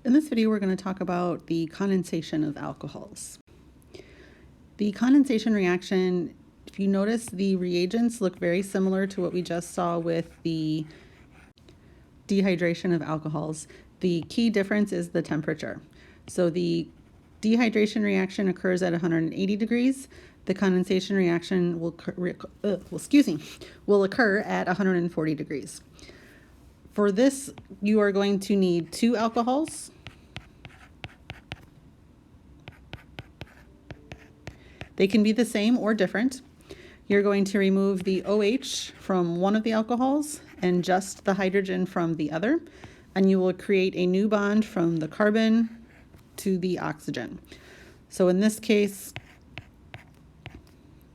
In this video, we're going to talk about the condensation of alcohols. The condensation reaction, if you notice, the reagents look very similar to what we just saw with the dehydration of alcohols. The key difference is the temperature. So the dehydration reaction occurs at 180 degrees. The condensation reaction will occur at 140 degrees. For this, you are going to need 2 alcohols. They can be the same or different. You're going to remove the OH from one of the alcohols and just the hydrogen from the other, and you will create a new bond from the carbon to the oxygen. So in this case,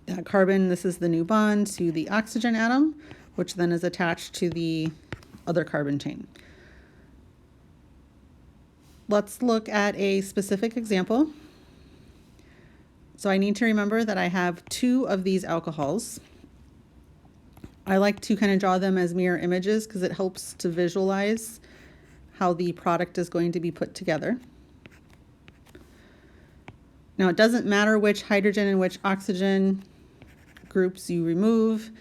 that carbon, this is the new bond to the oxygen atom, which then is attached to the other carbon chain. Let's look at a specific example. So I need to remember that I have 2 of these alcohols. I like to kind of draw them as mirror images because it helps to visualize how the product is going to be put together. Now it doesn't matter which hydrogen and which oxygen groups you remove.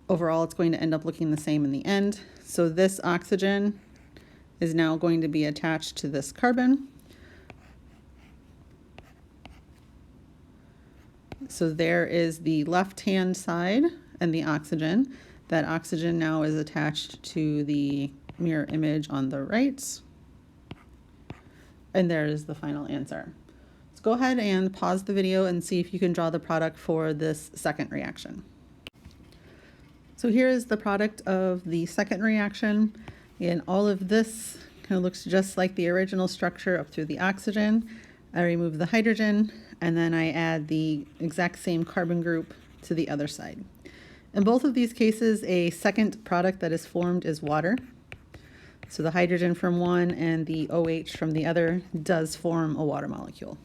Overall, it's going to end up looking the same in the end. So this oxygen is now going to be attached to this carbon. So there is the left-hand side and the oxygen. That oxygen now is attached to the mirror image on the right. And there is the final answer. Let's go ahead and pause the video and see if you can draw the product for this second reaction. So here is the product of the second reaction. And all of this kind of looks just like the original structure up through the oxygen. I remove the hydrogen, and then I add the exact same carbon group to the other side. In both of these cases, a second product that is formed is water. So the hydrogen from one and the OH from the other does form a water molecule.